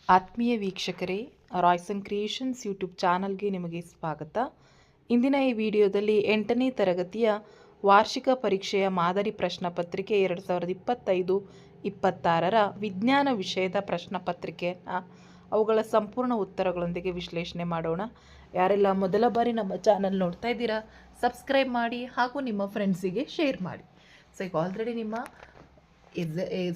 ಆತ್ಮೀಯ ವೀಕ್ಷಕರೇ, Royson creations YouTube ಚಾನಲ್ಗೆ ನಿಮಗೆ ಸ್ವಾಗತ. ಇಂದಿನ ಈ ವಿಡಿಯೋದಲ್ಲಿ 8ನೇ ತರಗತಿಯ ವಾರ್ಷಿಕ ಪರೀಕ್ಷೆಯ ಮಾದರಿ ಪ್ರಶ್ನೆ ಪತ್ರಿಕೆ 2025-26ರ ವಿಜ್ಞಾನ ವಿಷಯದ ಪ್ರಶ್ನೆ ಪತ್ರಿಕೆಯನ್ನು ಅವುಗಳ ಸಂಪೂರ್ಣ ಉತ್ತರಗಳೊಂದಿಗೆ ವಿಶ್ಲೇಷಣೆ ಮಾಡೋಣ. ಯಾರೆಲ್ಲ ಮೊದಲ ಬಾರಿ ನಮ್ಮ ಚಾನಲ್ ನೋಡ್ತಾ ಇದ್ದೀರಾ, ಸಬ್ಸ್ಕ್ರೈಬ್ ಮಾಡಿ ಹಾಗೂ ನಿಮ್ಮ ಫ್ರೆಂಡ್ಸಿಗೆ ಶೇರ್ ಮಾಡಿ. ಸೊ ಈಗ ಆಲ್ರೆಡಿ ನಿಮ್ಮ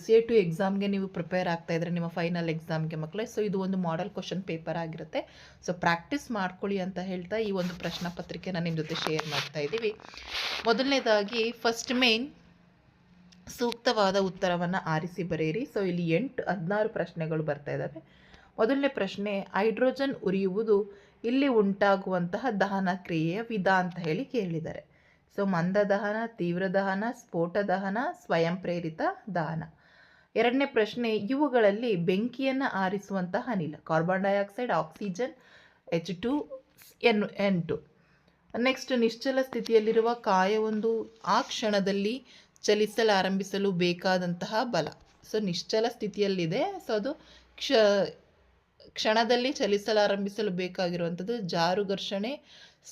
CA2 ಎಕ್ಸಾಮ್ಗೆ ನೀವು ಪ್ರಿಪೇರ್ ಆಗ್ತಾ ಇದ್ರೆ, ನಿಮ್ಮ ಫೈನಲ್ ಎಕ್ಸಾಮ್ಗೆ ಮಕ್ಕಳೇ. ಸೊ ಇದು ಒಂದು ಮಾಡೆಲ್ ಕ್ವಶನ್ ಪೇಪರ್ ಆಗಿರುತ್ತೆ. ಸೊ ಪ್ರಾಕ್ಟೀಸ್ ಮಾಡ್ಕೊಳ್ಳಿ ಅಂತ ಹೇಳ್ತಾ ಈ ಒಂದು ಪ್ರಶ್ನೆ ಪತ್ರಿಕೆನ ನಿಮ್ಮ ಜೊತೆ ಶೇರ್ ಮಾಡ್ತಾ ಇದ್ದೀವಿ. ಮೊದಲನೇದಾಗಿ ಫಸ್ಟ್ ಮೇನ್ ಸೂಕ್ತವಾದ ಉತ್ತರವನ್ನು ಆರಿಸಿ ಬರೆಯಿರಿ. ಸೊ ಇಲ್ಲಿ 16 ಪ್ರಶ್ನೆಗಳು ಬರ್ತಾ ಇದ್ದಾವೆ. ಮೊದಲನೇ ಪ್ರಶ್ನೆ, ಹೈಡ್ರೋಜನ್ ಉರಿಯುವುದು ಇಲ್ಲಿ ಉಂಟಾಗುವಂತಹ ದಹನ ಕ್ರಿಯೆಯ ವಿಧ ಅಂತ ಹೇಳಿ ಕೇಳಿದ್ದಾರೆ. ಸೊ ಮಂದ ದಹನ, ತೀವ್ರ ದಹನ, ಸ್ಫೋಟ ದಹನ, ಸ್ವಯಂ ಪ್ರೇರಿತ ದಹನ. ಎರಡನೇ ಪ್ರಶ್ನೆ, ಇವುಗಳಲ್ಲಿ ಬೆಂಕಿಯನ್ನು ಆರಿಸುವಂತಹ ಅನಿಲ carbon dioxide, oxygen, H2N2. Next, ನಿಶ್ಚಲ ಸ್ಥಿತಿಯಲ್ಲಿರುವ ಕಾಯವೊಂದು ಆ ಕ್ಷಣದಲ್ಲಿ ಚಲಿಸಲಾರಂಭಿಸಲು ಬೇಕಾದಂತಹ ಬಲ. ಸೊ ನಿಶ್ಚಲ ಸ್ಥಿತಿಯಲ್ಲಿದೆ, ಸೊ ಅದು ಕ್ಷಣದಲ್ಲಿ ಚಲಿಸಲಾರಂಭಿಸಲು ಬೇಕಾಗಿರುವಂಥದ್ದು ಜಾರು ಘರ್ಷಣೆ,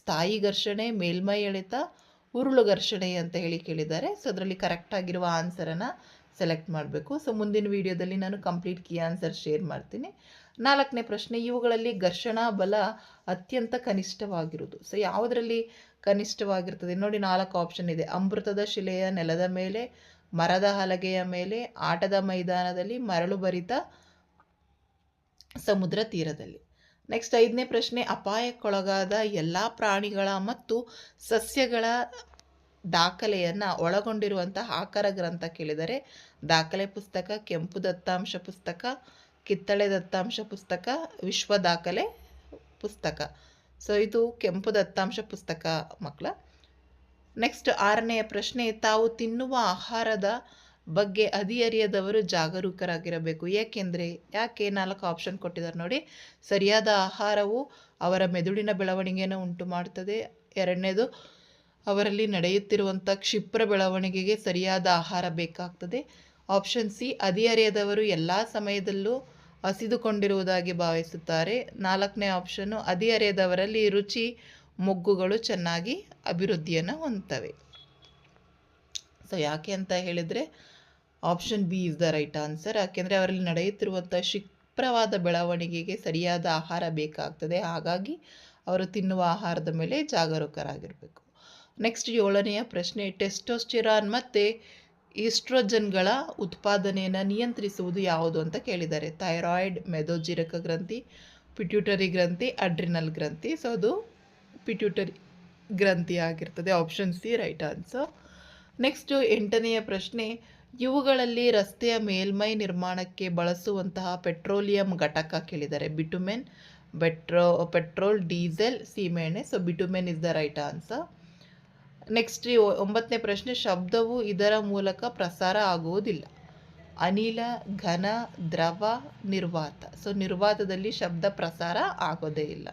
ಸ್ಥಾಯಿ ಘರ್ಷಣೆ, ಮೇಲ್ಮೈ ಎಳೆತ, ಉರುಳು ಘರ್ಷಣೆ ಅಂತ ಹೇಳಿ ಕೇಳಿದ್ದಾರೆ. ಸೊ ಅದರಲ್ಲಿ ಕರೆಕ್ಟಾಗಿರುವ ಆನ್ಸರನ್ನು ಸೆಲೆಕ್ಟ್ ಮಾಡಬೇಕು. ಸೊ ಮುಂದಿನ ವಿಡಿಯೋದಲ್ಲಿ ನಾನು ಕಂಪ್ಲೀಟ್ ಕೀ ಆನ್ಸರ್ ಶೇರ್ ಮಾಡ್ತೀನಿ. ನಾಲ್ಕನೇ ಪ್ರಶ್ನೆ, ಇವುಗಳಲ್ಲಿ ಘರ್ಷಣಾ ಬಲ ಅತ್ಯಂತ ಕನಿಷ್ಠವಾಗಿರುವುದು. ಸೊ ಯಾವುದರಲ್ಲಿ ಕನಿಷ್ಠವಾಗಿರ್ತದೆ ನೋಡಿ, 4 ಆಪ್ಷನ್ ಇದೆ. ಅಮೃತದ ಶಿಲೆಯ ನೆಲದ ಮೇಲೆ, ಮರದ ಹಲಗೆಯ ಮೇಲೆ, ಆಟದ ಮೈದಾನದಲ್ಲಿ, ಮರಳು ಭರಿತ ಸಮುದ್ರ ತೀರದಲ್ಲಿ. ನೆಕ್ಸ್ಟ್ 5ನೇ ಪ್ರಶ್ನೆ, ಅಪಾಯಕ್ಕೊಳಗಾದ ಎಲ್ಲ ಪ್ರಾಣಿಗಳ ಮತ್ತು ಸಸ್ಯಗಳ ದಾಖಲೆಯನ್ನು ಒಳಗೊಂಡಿರುವಂತಹ ಆಕಾರ ಗ್ರಂಥ ಕೇಳಿದರೆ ದಾಖಲೆ ಪುಸ್ತಕ, ಕೆಂಪು ದತ್ತಾಂಶ ಪುಸ್ತಕ, ಕಿತ್ತಳೆ ದತ್ತಾಂಶ ಪುಸ್ತಕ, ವಿಶ್ವ ದಾಖಲೆ ಪುಸ್ತಕ. ಸೊ ಇದು ಕೆಂಪು ದತ್ತಾಂಶ ಪುಸ್ತಕ ಮಕ್ಕಳ. ನೆಕ್ಸ್ಟ್ 6ನೆಯ ಪ್ರಶ್ನೆ, ತಾವು ತಿನ್ನುವ ಆಹಾರದ ಬಗ್ಗೆ ಹದಿಹರಿಯದವರು ಜಾಗರೂಕರಾಗಿರಬೇಕು. ಯಾಕೆ 4 ಆಪ್ಷನ್ ಕೊಟ್ಟಿದ್ದಾರೆ ನೋಡಿ. ಸರಿಯಾದ ಆಹಾರವು ಅವರ ಮೆದುಳಿನ ಬೆಳವಣಿಗೆಯನ್ನು ಉಂಟು ಮಾಡ್ತದೆ. ಎರಡನೇದು, ಅವರಲ್ಲಿ ನಡೆಯುತ್ತಿರುವಂಥ ಕ್ಷಿಪ್ರ ಬೆಳವಣಿಗೆಗೆ ಸರಿಯಾದ ಆಹಾರ ಬೇಕಾಗ್ತದೆ. ಆಪ್ಷನ್ ಸಿ, ಹದಿಹರೆಯದವರು ಎಲ್ಲ ಸಮಯದಲ್ಲೂ ಹಸಿದುಕೊಂಡಿರುವುದಾಗಿ ಭಾವಿಸುತ್ತಾರೆ. 4ನೇ ಆಪ್ಷನ್ನು, ಹದಿಹರೆಯದವರಲ್ಲಿ ರುಚಿ ಮೊಗ್ಗುಗಳು ಚೆನ್ನಾಗಿ ಅಭಿವೃದ್ಧಿಯನ್ನು ಹೊಂದುತ್ತವೆ. ಸೊ ಯಾಕೆ ಅಂತ ಹೇಳಿದರೆ option B is the right answer. ಯಾಕೆಂದರೆ ಅವರಲ್ಲಿ ನಡೆಯುತ್ತಿರುವಂಥ ಕ್ಷಿಪ್ರವಾದ ಬೆಳವಣಿಗೆಗೆ ಸರಿಯಾದ ಆಹಾರ ಬೇಕಾಗ್ತದೆ. ಹಾಗಾಗಿ ಅವರು ತಿನ್ನುವ ಆಹಾರದ ಮೇಲೆ ಜಾಗರೂಕರಾಗಿರಬೇಕು. ನೆಕ್ಸ್ಟ್ 7ನೆಯ ಪ್ರಶ್ನೆ, ಟೆಸ್ಟೋಸ್ಟಿರಾನ್ ಮತ್ತು ಈಸ್ಟ್ರೋಜನ್ಗಳ ಉತ್ಪಾದನೆಯನ್ನು ನಿಯಂತ್ರಿಸುವುದು ಯಾವುದು ಅಂತ ಕೇಳಿದ್ದಾರೆ. ಥೈರಾಯ್ಡ್, ಮೆದೋಜೀರಕ ಗ್ರಂಥಿ, ಪಿಟ್ಯೂಟರಿ ಗ್ರಂಥಿ, ಅಡ್ರಿನಲ್ ಗ್ರಂಥಿ. ಸೊ ಅದು ಪಿಟ್ಯೂಟರಿ ಗ್ರಂಥಿ ಆಗಿರ್ತದೆ. Option C right answer. Next 8ನೆಯ ಪ್ರಶ್ನೆ, ಇವುಗಳಲ್ಲಿ ರಸ್ತೆಯ ಮೇಲ್ಮೈ ನಿರ್ಮಾಣಕ್ಕೆ ಬಳಸುವಂತಹ ಪೆಟ್ರೋಲಿಯಂ ಘಟಕ ಕೇಳಿದ್ದಾರೆ. ಬಿಟುಮೆನ್, ಪೆಟ್ರೋಲ್, ಡೀಸೆಲ್, ಸೀಮೆಎಣ್ಣೆ. So bitumen is the right answer. Next 9ನೇ ಪ್ರಶ್ನೆ, ಶಬ್ದವು ಇದರ ಮೂಲಕ ಪ್ರಸಾರ ಆಗುವುದಿಲ್ಲ. ಅನಿಲ, ಘನ, ದ್ರವ, ನಿರ್ವಾತ. ಸೊ ನಿರ್ವಾತದಲ್ಲಿ ಶಬ್ದ ಪ್ರಸಾರ ಆಗೋದೇ ಇಲ್ಲ.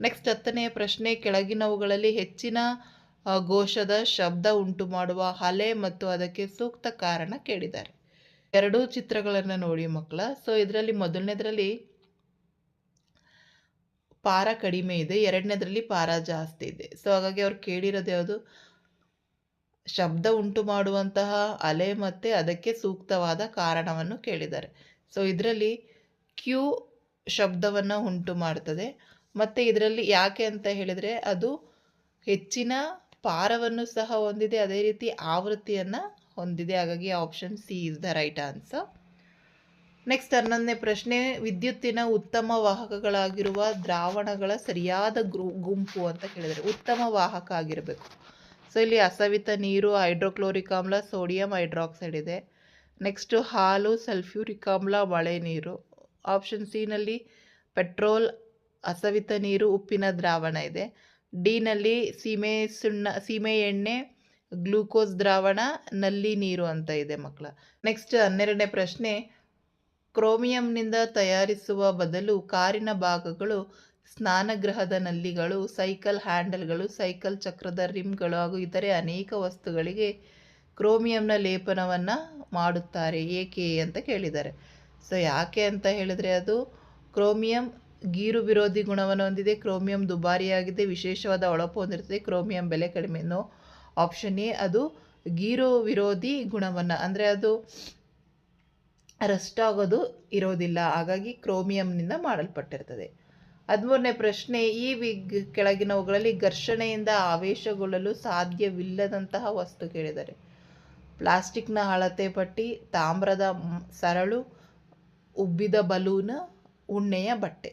ನೆಕ್ಸ್ಟ್ 10ನೆಯ ಪ್ರಶ್ನೆ, ಕೆಳಗಿನವುಗಳಲ್ಲಿ ಹೆಚ್ಚಿನ ಘೋಷದ ಶಬ್ದ ಉಂಟು ಮಾಡುವ ಅಲೆ ಮತ್ತು ಅದಕ್ಕೆ ಸೂಕ್ತ ಕಾರಣ ಕೇಳಿದ್ದಾರೆ. 2 ಚಿತ್ರಗಳನ್ನು ನೋಡಿ ಮಕ್ಕಳ. ಸೊ ಇದರಲ್ಲಿ ಮೊದಲನೇದರಲ್ಲಿ ಪಾರ ಕಡಿಮೆ ಇದೆ, ಎರಡನೇದರಲ್ಲಿ ಪಾರ ಜಾಸ್ತಿ ಇದೆ. ಸೊ ಹಾಗಾಗಿ ಅವ್ರು ಕೇಳಿರೋದು ಯಾವುದು, ಶಬ್ದ ಉಂಟು ಮಾಡುವಂತಹ ಅಲೆ ಮತ್ತು ಅದಕ್ಕೆ ಸೂಕ್ತವಾದ ಕಾರಣವನ್ನು ಕೇಳಿದ್ದಾರೆ. ಸೊ ಇದರಲ್ಲಿ ಕ್ಯೂ ಶಬ್ದವನ್ನು ಉಂಟು ಮಾಡ್ತದೆ. ಮತ್ತು ಇದರಲ್ಲಿ ಯಾಕೆ ಅಂತ ಹೇಳಿದರೆ ಅದು ಹೆಚ್ಚಿನ ಪಾರವನ್ನು ಸಹ ಹೊಂದಿದೆ, ಅದೇ ರೀತಿ ಆವೃತ್ತಿಯನ್ನು ಹೊಂದಿದೆ. ಹಾಗಾಗಿ option C is the right answer. Next 11ನೇ ಪ್ರಶ್ನೆ, ವಿದ್ಯುತ್ತಿನ ಉತ್ತಮ ವಾಹಕಗಳಾಗಿರುವ ದ್ರಾವಣಗಳ ಸರಿಯಾದ ಗುಂಪು ಅಂತ ಕೇಳಿದರೆ ಉತ್ತಮ ವಾಹಕ ಆಗಿರಬೇಕು. ಸೊ ಇಲ್ಲಿ ಅಸವಿತ ನೀರು, ಹೈಡ್ರೋಕ್ಲೋರಿಕ್ ಆಮ್ಲ, ಸೋಡಿಯಂ ಹೈಡ್ರಾಕ್ಸೈಡ್ ಇದೆ. ನೆಕ್ಸ್ಟು ಹಾಲು, ಸಲ್ಫ್ಯೂರಿಕ್ ಆಮ್ಲ, ಮಳೆ ನೀರು. ಆಪ್ಷನ್ ಸಿನಲ್ಲಿ ಪೆಟ್ರೋಲ್, ಅಸವಿತ ನೀರು, ಉಪ್ಪಿನ ದ್ರಾವಣ ಇದೆ. ಡಿನಲ್ಲಿ ಸೀಮೆ ಎಣ್ಣೆ, ಗ್ಲೂಕೋಸ್ ದ್ರಾವಣ, ನಲ್ಲಿ ನೀರು ಅಂತ ಇದೆ ಮಕ್ಕಳ. ನೆಕ್ಸ್ಟ್ 12ನೇ ಪ್ರಶ್ನೆ, ಕ್ರೋಮಿಯಂನಿಂದ ತಯಾರಿಸುವ ಬದಲು ಕಾರಿನ ಭಾಗಗಳು, ಸ್ನಾನಗೃಹದ ನಲ್ಲಿಗಳು, ಸೈಕಲ್ ಹ್ಯಾಂಡಲ್ಗಳು, ಸೈಕಲ್ ಚಕ್ರದ ರಿಮ್ಗಳು ಹಾಗೂ ಇತರೆ ಅನೇಕ ವಸ್ತುಗಳಿಗೆ ಕ್ರೋಮಿಯಂನ ಲೇಪನವನ್ನು ಮಾಡುತ್ತಾರೆ ಏಕೆ ಅಂತ ಕೇಳಿದ್ದಾರೆ. ಸೊ ಯಾಕೆ ಅಂತ ಹೇಳಿದರೆ ಅದು ಕ್ರೋಮಿಯಂ ಗೀರು ವಿರೋಧಿ ಗುಣವನ್ನು ಹೊಂದಿದೆ, ಕ್ರೋಮಿಯಂ ದುಬಾರಿಯಾಗಿದೆ, ವಿಶೇಷವಾದ ಹೊಳಪು ಹೊಂದಿರ್ತದೆ, ಕ್ರೋಮಿಯಂ ಬೆಲೆ ಕಡಿಮೆ. ಆಪ್ಷನ್ ಎ ಅದು ಗೀರು ವಿರೋಧಿ ಗುಣವನ್ನು, ಅಂದರೆ ಅದು ರಸ್ಟ್ ಆಗೋದು ಇರೋದಿಲ್ಲ, ಹಾಗಾಗಿ ಕ್ರೋಮಿಯಂನಿಂದ ಮಾಡಲ್ಪಟ್ಟಿರ್ತದೆ. 13ನೇ ಪ್ರಶ್ನೆ, ಈ ಕೆಳಗಿನವುಗಳಲ್ಲಿ ಘರ್ಷಣೆಯಿಂದ ಆವೇಶಗೊಳ್ಳಲು ಸಾಧ್ಯವಿಲ್ಲದಂತಹ ವಸ್ತು ಕೇಳಿದರೆ. ಪ್ಲಾಸ್ಟಿಕ್ನ ಅಳತೆ ಪಟ್ಟಿ, ತಾಮ್ರದ ಸರಳು, ಉಬ್ಬಿದ ಬಲೂನ್, ಉಣ್ಣೆಯ ಬಟ್ಟೆ.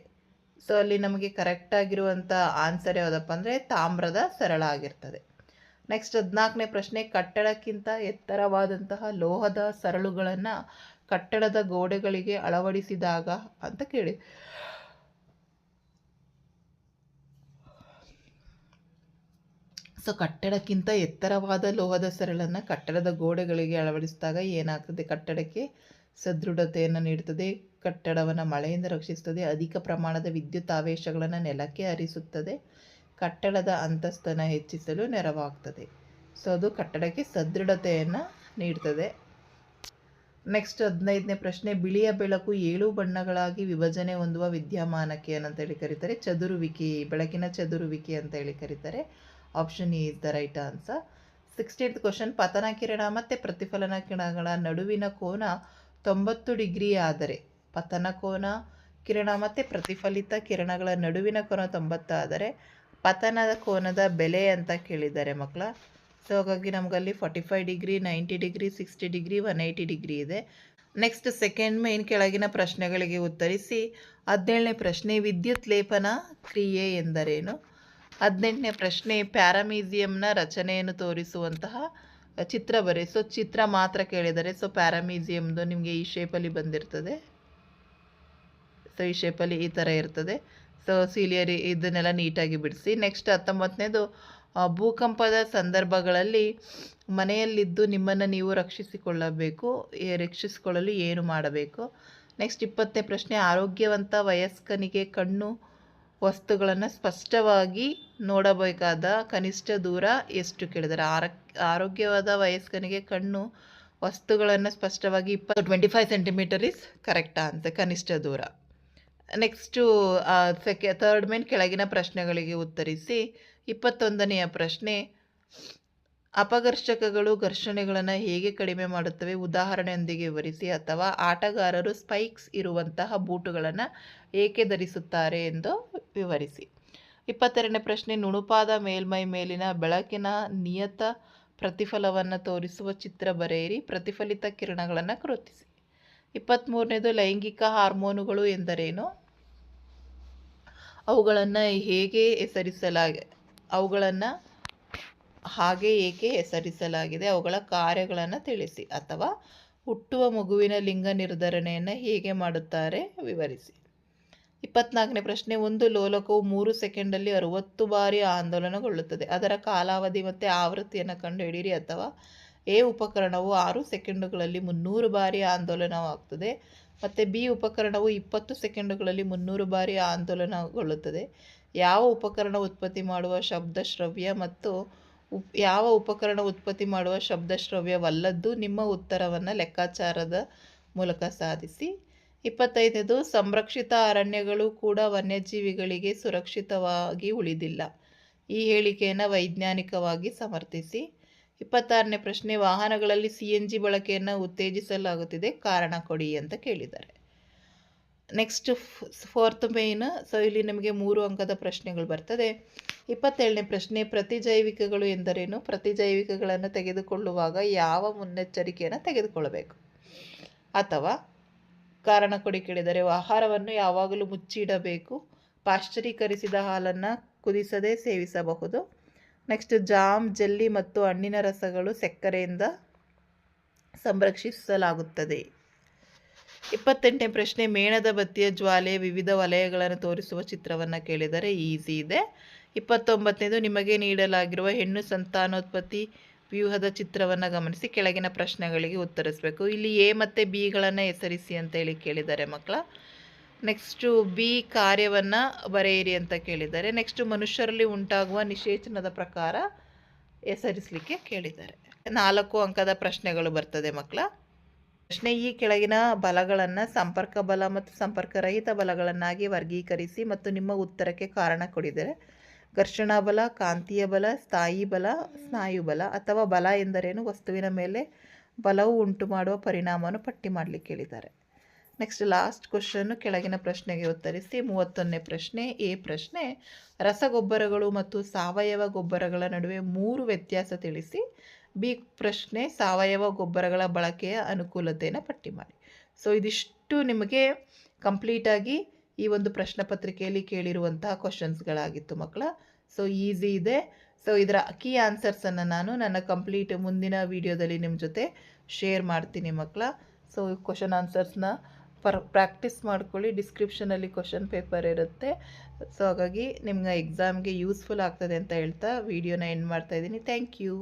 ಸೊ ಅಲ್ಲಿ ನಮಗೆ ಕರೆಕ್ಟಾಗಿರುವಂಥ ಆನ್ಸರ್ ಯಾವುದಪ್ಪ ಅಂದರೆ ತಾಮ್ರದ ಸರಳ ಆಗಿರ್ತದೆ. ನೆಕ್ಸ್ಟ್ 14ನೇ ಪ್ರಶ್ನೆ, ಕಟ್ಟಡಕ್ಕಿಂತ ಎತ್ತರವಾದಂತಹ ಲೋಹದ ಸರಳುಗಳನ್ನು ಕಟ್ಟಡದ ಗೋಡೆಗಳಿಗೆ ಅಳವಡಿಸಿದಾಗ ಅಂತ ಕೇಳಿ. ಸೊ ಕಟ್ಟಡಕ್ಕಿಂತ ಎತ್ತರವಾದ ಲೋಹದ ಸರಳನ್ನು ಕಟ್ಟಡದ ಗೋಡೆಗಳಿಗೆ ಅಳವಡಿಸಿದಾಗ ಏನಾಗ್ತದೆ? ಕಟ್ಟಡಕ್ಕೆ ಸದೃಢತೆಯನ್ನು ನೀಡುತ್ತದೆ, ಕಟ್ಟಡವನ್ನು ಮಳೆಯಿಂದ ರಕ್ಷಿಸುತ್ತದೆ, ಅಧಿಕ ಪ್ರಮಾಣದ ವಿದ್ಯುತ್ ಆವೇಶಗಳನ್ನು ನೆಲಕ್ಕೆ ಹರಿಸುತ್ತದೆ, ಕಟ್ಟಡದ ಅಂತಸ್ತನ್ನು ಹೆಚ್ಚಿಸಲು ನೆರವಾಗ್ತದೆ. ಸೊ ಅದು ಕಟ್ಟಡಕ್ಕೆ ಸದೃಢತೆಯನ್ನು ನೀಡ್ತದೆ. ನೆಕ್ಸ್ಟ್ 15ನೇ ಪ್ರಶ್ನೆ, ಬಿಳಿಯ ಬೆಳಕು 7 ಬಣ್ಣಗಳಾಗಿ ವಿಭಜನೆ ಹೊಂದುವ ವಿದ್ಯಮಾನಕ್ಕೆ ಏನಂತೇಳಿ ಕರೀತಾರೆ? ಚದುರುವಿಕೆ, ಬೆಳಕಿನ ಚದುರುವಿಕೆ ಅಂತ ಹೇಳಿ ಕರೀತಾರೆ. Option A is the right answer. 16th question, ಪತನ ಕಿರಣ ಮತ್ತು ಪ್ರತಿಫಲನ ಕಿರಣಗಳ ನಡುವಿನ ಕೋನ 90 ಡಿಗ್ರಿ ಆದರೆ, ಪತನ ಕೋನ ಕಿರಣ ಮತ್ತು ಪ್ರತಿಫಲಿತ ಕಿರಣಗಳ ನಡುವಿನ ಕೋನ 90 ಆದರೆ ಪತನದ ಕೋನದ ಬೆಲೆ ಅಂತ ಕೇಳಿದ್ದಾರೆ ಮಕ್ಕಳ. ಸೊ ಹಾಗಾಗಿ ನಮಗಲ್ಲಿ 45 ಡಿಗ್ರಿ, 90 ಡಿಗ್ರಿ, 60 ಡಿಗ್ರಿ, 180 ಡಿಗ್ರಿ ಇದೆ. ನೆಕ್ಸ್ಟ್ ಸೆಕೆಂಡ್ ಮೇನ್ ಕೆಳಗಿನ ಪ್ರಶ್ನೆಗಳಿಗೆ ಉತ್ತರಿಸಿ. 17ನೇ ಪ್ರಶ್ನೆ, ವಿದ್ಯುತ್ ಲೇಪನ ಕ್ರಿಯೆ ಎಂದರೇನು? 18ನೇ ಪ್ರಶ್ನೆ, ಪ್ಯಾರಾಮೀಸಿಯಂನ ರಚನೆಯನ್ನು ತೋರಿಸುವಂತಹ ಚಿತ್ರ ಬರೆ. ಸೊ ಚಿತ್ರ ಮಾತ್ರ ಕೇಳಿದ್ದಾರೆ. ಸೊ ಪ್ಯಾರಾಮೀಸಿಯಮ್ದು ನಿಮಗೆ ಈ ಶೇಪಲ್ಲಿ ಬಂದಿರ್ತದೆ. ಸೊ ಈ ಶೇಪಲ್ಲಿ ಈ ಥರ ಇರ್ತದೆ. ಸೊ ಸೀಲಿಯರಿ ಇದನ್ನೆಲ್ಲ ನೀಟಾಗಿ ಬಿಡಿಸಿ. ನೆಕ್ಸ್ಟ್ 19ನೇದು, ಭೂಕಂಪದ ಸಂದರ್ಭಗಳಲ್ಲಿ ಮನೆಯಲ್ಲಿದ್ದು ನಿಮ್ಮನ್ನು ನೀವು ರಕ್ಷಿಸಿಕೊಳ್ಳಲು ಏನು ಮಾಡಬೇಕು? ನೆಕ್ಸ್ಟ್ 20ನೇ ಪ್ರಶ್ನೆ, ಆರೋಗ್ಯವಂತ ವಯಸ್ಕನಿಗೆ ಕಣ್ಣು ವಸ್ತುಗಳನ್ನು ಸ್ಪಷ್ಟವಾಗಿ ನೋಡಬೇಕಾದ ಕನಿಷ್ಠ ದೂರ ಎಷ್ಟು ಕೇಳಿದ್ದಾರೆ? ಆರೋಗ್ಯವಾದ ವಯಸ್ಕನಿಗೆ ಕಣ್ಣು ವಸ್ತುಗಳನ್ನು ಸ್ಪಷ್ಟವಾಗಿ 25 ಸೆಂಟಿಮೀಟರ್ ಇಸ್ ಕರೆಕ್ಟ್ ಆನ್ಸರ್, ಕನಿಷ್ಠ ದೂರ. ನೆಕ್ಸ್ಟು ಥರ್ಡ್ ಮೇನ್ ಕೆಳಗಿನ ಪ್ರಶ್ನೆಗಳಿಗೆ ಉತ್ತರಿಸಿ. 21ನೆಯ ಪ್ರಶ್ನೆ, ಅಪಘರ್ಷಕಗಳು ಘರ್ಷಣೆಗಳನ್ನು ಹೇಗೆ ಕಡಿಮೆ ಮಾಡುತ್ತವೆ? ಉದಾಹರಣೆಯೊಂದಿಗೆ ವಿವರಿಸಿ. ಅಥವಾ ಆಟಗಾರರು ಸ್ಪೈಕ್ಸ್ ಇರುವಂತಹ ಬೂಟುಗಳನ್ನು ಏಕೆ ಧರಿಸುತ್ತಾರೆ ಎಂದು ವಿವರಿಸಿ. 22ನೇ ಪ್ರಶ್ನೆ, ನುಣುಪಾದ ಮೇಲ್ಮೈ ಮೇಲಿನ ಬೆಳಕಿನ ನಿಯತ ಪ್ರತಿಫಲವನ್ನು ತೋರಿಸುವ ಚಿತ್ರ ಬರೆಯಿರಿ. ಪ್ರತಿಫಲಿತ ಕಿರಣಗಳನ್ನು ಗುರುತಿಸಿ. 23ನೇದು, ಲೈಂಗಿಕ ಹಾರ್ಮೋನುಗಳು ಎಂದರೇನು? ಅವುಗಳನ್ನು ಹಾಗೆ ಏಕೆ ಹೆಸರಿಸಲಾಗಿದೆ? ಅವುಗಳ ಕಾರ್ಯಗಳನ್ನು ತಿಳಿಸಿ. ಅಥವಾ ಹುಟ್ಟುವ ಮಗುವಿನ ಲಿಂಗ ನಿರ್ಧರಣೆಯನ್ನು ಹೇಗೆ ಮಾಡುತ್ತಾರೆ? ವಿವರಿಸಿ. 24ನೇ ಪ್ರಶ್ನೆ, ಒಂದು ಲೋಲಕವು 3 ಸೆಕೆಂಡಲ್ಲಿ 60 ಬಾರಿ ಆಂದೋಲನಗೊಳ್ಳುತ್ತದೆ. ಅದರ ಕಾಲಾವಧಿ ಮತ್ತು ಆವೃತ್ತಿಯನ್ನು ಕಂಡುಹಿಡಿಯಿರಿ. ಅಥವಾ ಎ ಉಪಕರಣವು 6 ಸೆಕೆಂಡುಗಳಲ್ಲಿ 300 ಬಾರಿ ಆಂದೋಲನವಾಗುತ್ತದೆ ಮತ್ತು ಬಿ ಉಪಕರಣವು 20 ಸೆಕೆಂಡುಗಳಲ್ಲಿ 300 ಬಾರಿ ಆಂದೋಲನಗೊಳ್ಳುತ್ತದೆ. ಯಾವ ಉಪಕರಣ ಉತ್ಪತ್ತಿ ಮಾಡುವ ಶಬ್ದಶ್ರವ್ಯ ಮತ್ತು ಯಾವ ಉಪಕರಣ ಉತ್ಪತ್ತಿ ಮಾಡುವ ಶಬ್ದಶ್ರವ್ಯವಲ್ಲದ್ದು? ನಿಮ್ಮ ಉತ್ತರವನ್ನು ಲೆಕ್ಕಾಚಾರದ ಮೂಲಕ ಸಾಧಿಸಿ. 25ನೇದು, ಸಂರಕ್ಷಿತ ಅರಣ್ಯಗಳು ಕೂಡ ವನ್ಯಜೀವಿಗಳಿಗೆ ಸುರಕ್ಷಿತವಾಗಿ ಉಳಿದಿಲ್ಲ. ಈ ಹೇಳಿಕೆಯನ್ನು ವೈಜ್ಞಾನಿಕವಾಗಿ ಸಮರ್ಥಿಸಿ. 26ನೇ ಪ್ರಶ್ನೆ, ವಾಹನಗಳಲ್ಲಿ CNG ಬಳಕೆಯನ್ನು ಉತ್ತೇಜಿಸಲಾಗುತ್ತಿದೆ, ಕಾರಣ ಕೊಡಿ ಅಂತ ಕೇಳಿದ್ದಾರೆ. Next fourth main. ಸೊ ಇಲ್ಲಿ ನಮಗೆ 3 ಅಂಕದ ಪ್ರಶ್ನೆಗಳು ಬರ್ತದೆ. 27ನೇ ಪ್ರಶ್ನೆ, ಪ್ರತಿಜೈವಿಕಗಳು ಎಂದರೇನು? ಪ್ರತಿಜೈವಿಕಗಳನ್ನು ತೆಗೆದುಕೊಳ್ಳುವಾಗ ಯಾವ ಮುನ್ನೆಚ್ಚರಿಕೆಯನ್ನು ತೆಗೆದುಕೊಳ್ಳಬೇಕು? ಅಥವಾ ಕಾರಣ ಕೊಡಿ ಕೇಳಿದರೆ, ಆಹಾರವನ್ನು ಯಾವಾಗಲೂ ಮುಚ್ಚಿಡಬೇಕು, ಪಾಶ್ಚರೀಕರಿಸಿದ ಹಾಲನ್ನು ಕುದಿಸದೆ ಸೇವಿಸಬಹುದು. ನೆಕ್ಸ್ಟ್ ಜಾಮ್, ಜೆಲ್ಲಿ ಮತ್ತು ಹಣ್ಣಿನ ರಸಗಳು ಸಕ್ಕರೆಯಿಂದ ಸಂರಕ್ಷಿಸಲಾಗುತ್ತದೆ. 28ನೇ ಪ್ರಶ್ನೆ, ಮೇಣದ ಬತ್ತಿಯ ಜ್ವಾಲೆಯ ವಿವಿಧ ವಲಯಗಳನ್ನು ತೋರಿಸುವ ಚಿತ್ರವನ್ನು ಕೇಳಿದರೆ ಈಸಿ ಇದೆ. 29ನೇದು, ನಿಮಗೆ ನೀಡಲಾಗಿರುವ ಹೆಣ್ಣು ಸಂತಾನೋತ್ಪತ್ತಿ ವ್ಯೂಹದ ಚಿತ್ರವನ್ನು ಗಮನಿಸಿ ಕೆಳಗಿನ ಪ್ರಶ್ನೆಗಳಿಗೆ ಉತ್ತರಿಸಬೇಕು. ಇಲ್ಲಿ ಎ ಮತ್ತು ಬಿಗಳನ್ನು ಹೆಸರಿಸಿ ಅಂತ ಹೇಳಿ ಕೇಳಿದ್ದಾರೆ ಮಕ್ಕಳ. ನೆಕ್ಸ್ಟು ಬಿ ಕಾರ್ಯವನ್ನು ಬರೆಯಿರಿ ಅಂತ ಕೇಳಿದ್ದಾರೆ. ನೆಕ್ಸ್ಟು ಮನುಷ್ಯರಲ್ಲಿ ಉಂಟಾಗುವ ನಿಷೇಚನದ ಪ್ರಕಾರ ಹೆಸರಿಸಲಿಕ್ಕೆ ಕೇಳಿದ್ದಾರೆ. 4 ಅಂಕದ ಪ್ರಶ್ನೆಗಳು ಬರ್ತದೆ ಮಕ್ಕಳ. ಪ್ರಶ್ನೆ: ಈ ಕೆಳಗಿನ ಬಲಗಳನ್ನು ಸಂಪರ್ಕ ಬಲ ಮತ್ತು ಸಂಪರ್ಕರಹಿತ ಬಲಗಳನ್ನಾಗಿ ವರ್ಗೀಕರಿಸಿ ಮತ್ತು ನಿಮ್ಮ ಉತ್ತರಕ್ಕೆ ಕಾರಣ ಕೊಡಿದರೆ. ಘರ್ಷಣಾ ಬಲ, ಕಾಂತೀಯ ಬಲ, ಸ್ಥಾಯಿ ಬಲ, ಸ್ನಾಯು ಬಲ. ಅಥವಾ ಬಲ ಎಂದರೇನು, ವಸ್ತುವಿನ ಮೇಲೆ ಬಲವು ಉಂಟು ಮಾಡುವ ಪರಿಣಾಮವನ್ನು ಪಟ್ಟಿ ಮಾಡಲಿಕ್ಕೆ ಹೇಳಿದ್ದಾರೆ. ನೆಕ್ಸ್ಟ್ ಲಾಸ್ಟ್ ಕ್ವಶನ್ನು, ಕೆಳಗಿನ ಪ್ರಶ್ನೆಗೆ ಉತ್ತರಿಸಿ. 31ನೇ ಪ್ರಶ್ನೆ. ಎ ಪ್ರಶ್ನೆ: ರಸಗೊಬ್ಬರಗಳು ಮತ್ತು ಸಾವಯವ ಗೊಬ್ಬರಗಳ ನಡುವೆ 3 ವ್ಯತ್ಯಾಸ ತಿಳಿಸಿ. ಬಿ ಪ್ರಶ್ನೆ: ಸಾವಯವ ಗೊಬ್ಬರಗಳ ಬಳಕೆಯ ಅನುಕೂಲತೆಯನ್ನು ಪಟ್ಟಿ ಮಾಡಿ. ಸೊ ಇದಿಷ್ಟು ನಿಮಗೆ ಕಂಪ್ಲೀಟಾಗಿ ಈ ಒಂದು ಪ್ರಶ್ನೆ ಪತ್ರಿಕೆಯಲ್ಲಿ ಕೇಳಿರುವಂತಹ ಕ್ವಶನ್ಸ್ಗಳಾಗಿತ್ತು ಮಕ್ಕಳ. ಸೊ ಈಸಿ ಇದೆ. ಸೊ ಇದರ ಕೀ ಆನ್ಸರ್ಸನ್ನು ನಾನು ನನ್ನ ಕಂಪ್ಲೀಟ್ ಮುಂದಿನ ವಿಡಿಯೋದಲ್ಲಿ ನಿಮ್ಮ ಜೊತೆ ಶೇರ್ ಮಾಡ್ತೀನಿ ಮಕ್ಕಳ. ಸೊ ಕ್ವಶನ್ ಆನ್ಸರ್ಸ್ನ ಪ್ರಾಕ್ಟೀಸ್ ಮಾಡ್ಕೊಳ್ಳಿ. ಡಿಸ್ಕ್ರಿಪ್ಷನಲ್ಲಿ ಕ್ವಶನ್ ಪೇಪರ್ ಇರುತ್ತೆ. ಸೊ ಹಾಗಾಗಿ ನಿಮ್ಗೆ ಎಕ್ಸಾಮ್ಗೆ ಯೂಸ್ಫುಲ್ ಆಗ್ತದೆ ಅಂತ ಹೇಳ್ತಾ ವಿಡಿಯೋನ ಎಂಡ್ ಮಾಡ್ತಾಯಿದ್ದೀನಿ. Thank you.